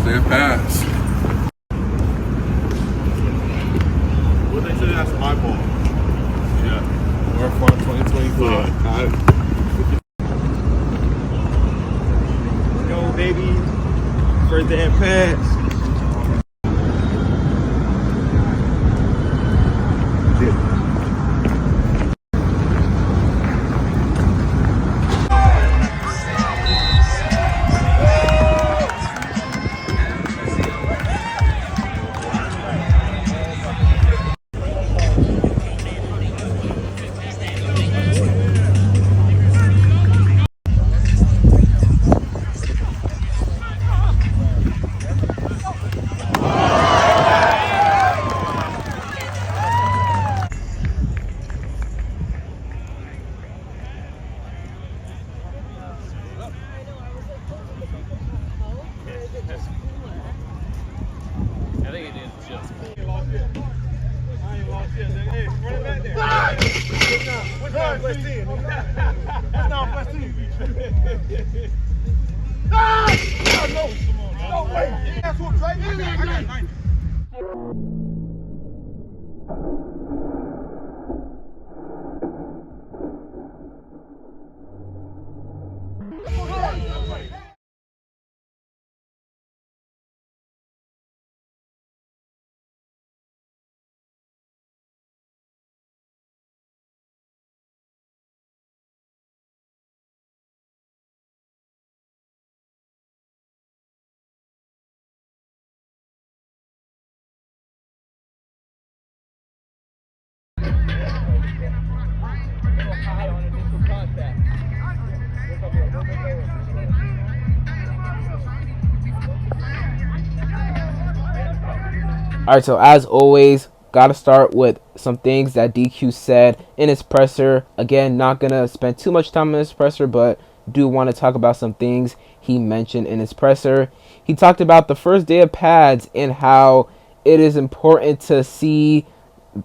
First day of pass. What they say that's my ball. Yeah. More fun 2025. Go, baby. First day of pass. I think it is just. Alright, so as always, gotta start with some things that DQ said in his presser. Again, not gonna spend too much time in his presser, but do want to talk about some things he mentioned in his presser. He talked about the first day of pads and how it is important to see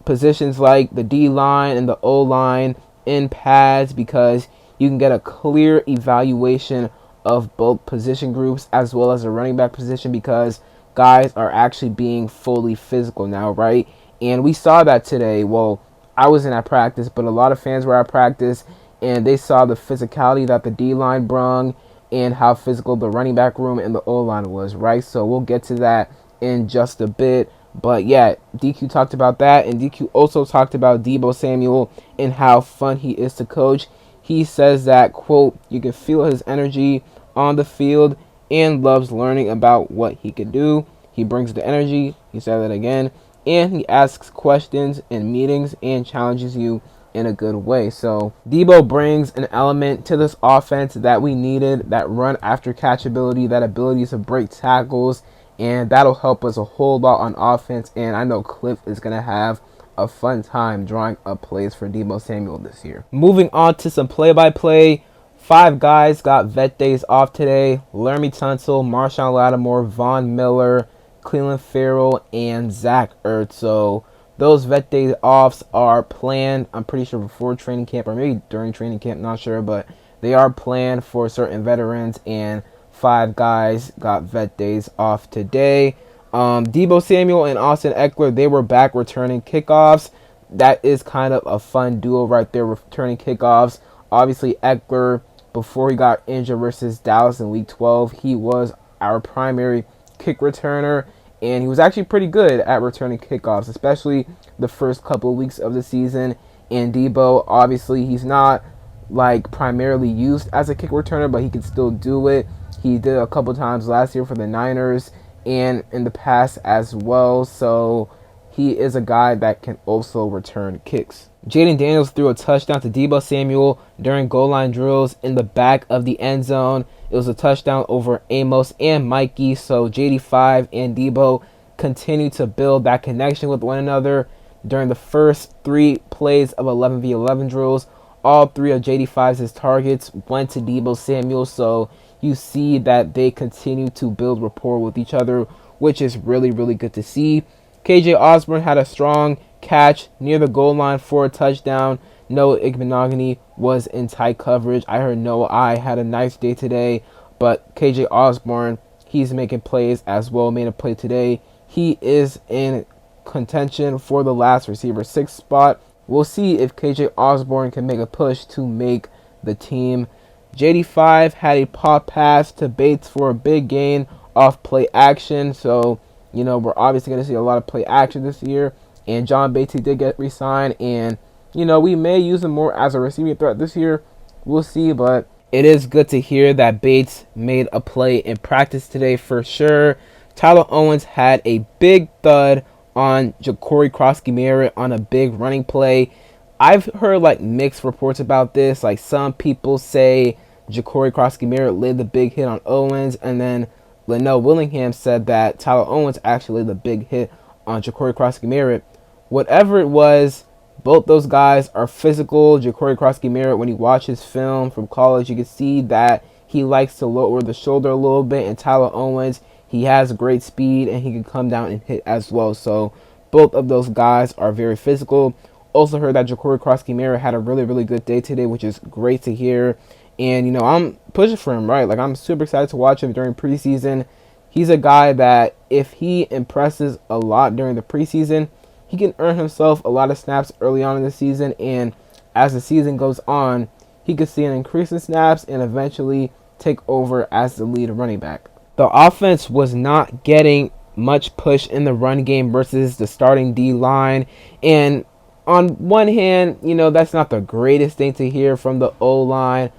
positions like the D line and the O line in pads because you can get a clear evaluation of both position groups as well as the running back position because guys are actually being fully physical now, right? And we saw that today. Well, I wasn't at practice, but a lot of fans were at practice, and they saw the physicality that the D-line brung and how physical the running back room and the O-line was, right? So we'll get to that in just a bit. But yeah, DQ talked about that, and DQ also talked about Deebo Samuel and how fun he is to coach. He says that, quote, you can feel his energy on the field and loves learning about what he could do. He brings the energy, he said that again, and he asks questions in meetings and challenges you in a good way. So Deebo brings an element to this offense that we needed, that run after catch ability, that ability to break tackles, and that'll help us a whole lot on offense. And I know Cliff is going to have a fun time drawing up plays for Deebo Samuel this year. Moving on to some play-by-play. 5 guys got vet days off today. Laramie Tunsil, Marshawn Lattimore, Von Miller, Cleveland Farrell, and Zach Ertz. So those vet days offs are planned, I'm pretty sure, before training camp or maybe during training camp, not sure, but they are planned for certain veterans, and 5 guys got vet days off today. Deebo Samuel and Austin Eckler, they were back returning kickoffs. That is kind of a fun duo right there, returning kickoffs. Obviously, Eckler, before he got injured versus Dallas in Week 12, he was our primary kick returner, and he was actually pretty good at returning kickoffs, especially the first couple of weeks of the season. And Deebo, obviously, he's not like primarily used as a kick returner, but he can still do it. He did a couple times last year for the Niners and in the past as well, so he is a guy that can also return kicks. Jaden Daniels threw a touchdown to Deebo Samuel during goal line drills in the back of the end zone. It was a touchdown over Amos and Mikey, so JD5 and Deebo continue to build that connection with one another. During the first 3 plays of 11v11 drills, all 3 of JD5's targets went to Deebo Samuel, so you see that they continue to build rapport with each other, which is really, really good to see. KJ Osborne had a strong catch near the goal line for a touchdown. Noah Igbenogany was in tight coverage. I heard Noah I had a nice day today, but KJ Osborne, he's making plays as well. Made a play today. He is in contention for the last receiver 6 spot. We'll see if KJ Osborne can make a push to make the team. JD5 had a pop pass to Bates for a big gain off play action. So, we're obviously going to see a lot of play action this year. And John Bates, he did get re-signed. And, we may use him more as a receiving threat this year. We'll see. But it is good to hear that Bates made a play in practice today for sure. Tyler Owens had a big thud on Ja'Cory Cross-Merritt on a big running play. I've heard mixed reports about this. Some people say Ja'Cory Cross-Merritt laid the big hit on Owens, and then Linnell Willingham said that Tyler Owens actually laid the big hit on Ja'Cory Cross-Merritt. Whatever it was, both those guys are physical. Ja'Cory Cross-Merritt, when you watch his film from college, you can see that he likes to lower the shoulder a little bit, and Tyler Owens, he has great speed and he can come down and hit as well. So both of those guys are very physical. Also heard that Ja'Cory Cross-Merritt had a really, really good day today, which is great to hear. And, I'm pushing for him, right? I'm super excited to watch him during preseason. He's a guy that if he impresses a lot during the preseason, he can earn himself a lot of snaps early on in the season. And as the season goes on, he could see an increase in snaps and eventually take over as the lead running back. The offense was not getting much push in the run game versus the starting D-line. And on one hand, that's not the greatest thing to hear from the O-line.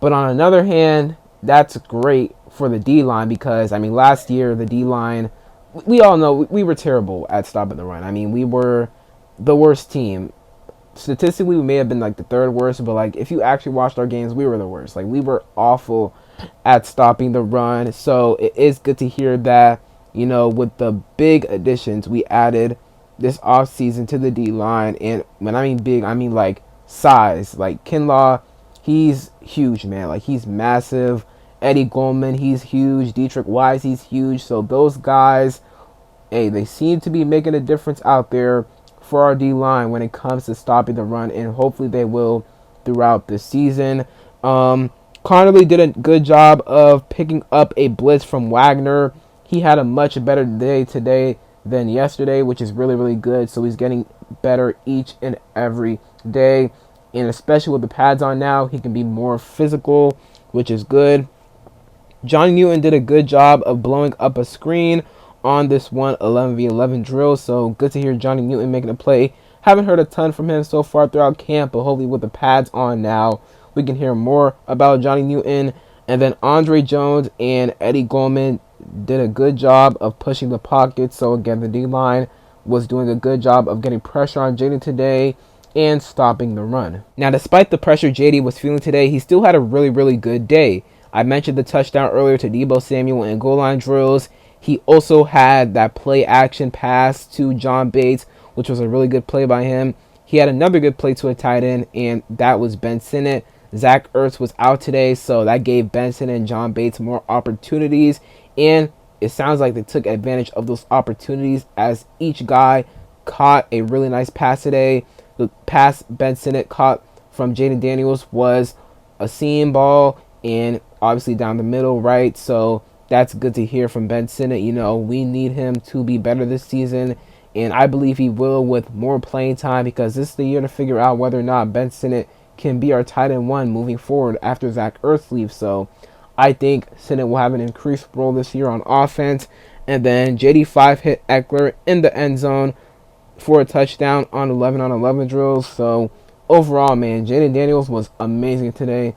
But on another hand, that's great for the D-line because, last year, the D-line, we all know we were terrible at stopping the run. We were the worst team. Statistically, we may have been the third worst, but if you actually watched our games, we were the worst. We were awful at stopping the run. So it is good to hear that, with the big additions we added this offseason to the D-line. And when I mean big, I mean size. Kinlaw, he's huge, man. He's massive. Eddie Goldman, he's huge. Dietrich Wise, he's huge. So those guys, hey, they seem to be making a difference out there for our D-line when it comes to stopping the run, and hopefully they will throughout the season. Connerly did a good job of picking up a blitz from Wagner. He had a much better day today than yesterday, which is really, really good. So he's getting better each and every day. And especially with the pads on now, he can be more physical, which is good. Johnny Newton did a good job of blowing up a screen on this one 11v11 drill. So good to hear Johnny Newton making a play. Haven't heard a ton from him so far throughout camp, but hopefully with the pads on now, we can hear more about Johnny Newton. And then Andre Jones and Eddie Goldman did a good job of pushing the pocket. So again, the D-line was doing a good job of getting pressure on Jayden today and stopping the run. Now, despite the pressure JD was feeling today, he still had a really, really good day. I mentioned the touchdown earlier to Deebo Samuel in goal line drills. He also had that play action pass to John Bates, which was a really good play by him. He had another good play to a tight end, and that was Ben Sinnott. Zach Ertz was out today, so that gave Benson and John Bates more opportunities, and it sounds like they took advantage of those opportunities as each guy caught a really nice pass today. The pass Ben Sinnott caught from Jaden Daniels was a seam ball and obviously down the middle, right? So that's good to hear from Ben Sinnott. We need him to be better this season, and I believe he will with more playing time because this is the year to figure out whether or not Ben Sinnott can be our tight end one moving forward after Zach Ertz leaves. So I think Sinnott will have an increased role this year on offense. And then JD5 hit Eckler in the end zone for a touchdown on 11-on-11 drills. So overall, man, Jaden Daniels was amazing today,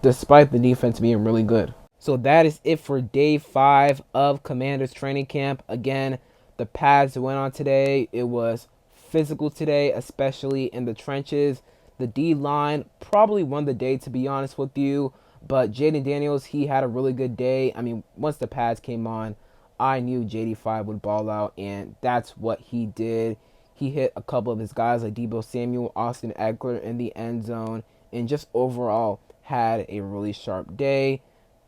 despite the defense being really good. So that is it for day 5 of Commanders training camp. Again, the pads went on today. It was physical today, especially in the trenches. The D-line probably won the day, to be honest with you. But Jaden Daniels, he had a really good day. Once the pads came on, I knew JD5 would ball out, and that's what he did. He hit a couple of his guys like Deebo Samuel, Austin Eckler in the end zone, and just overall had a really sharp day.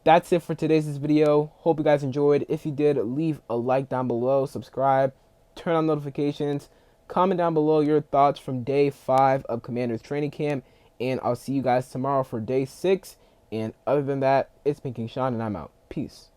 That's it for today's video. Hope you guys enjoyed. If you did, leave a like down below, subscribe, turn on notifications, comment down below your thoughts from day 5 of Commanders training camp, and I'll see you guys tomorrow for day 6. And other than that, it's been King Sean, and I'm out. Peace.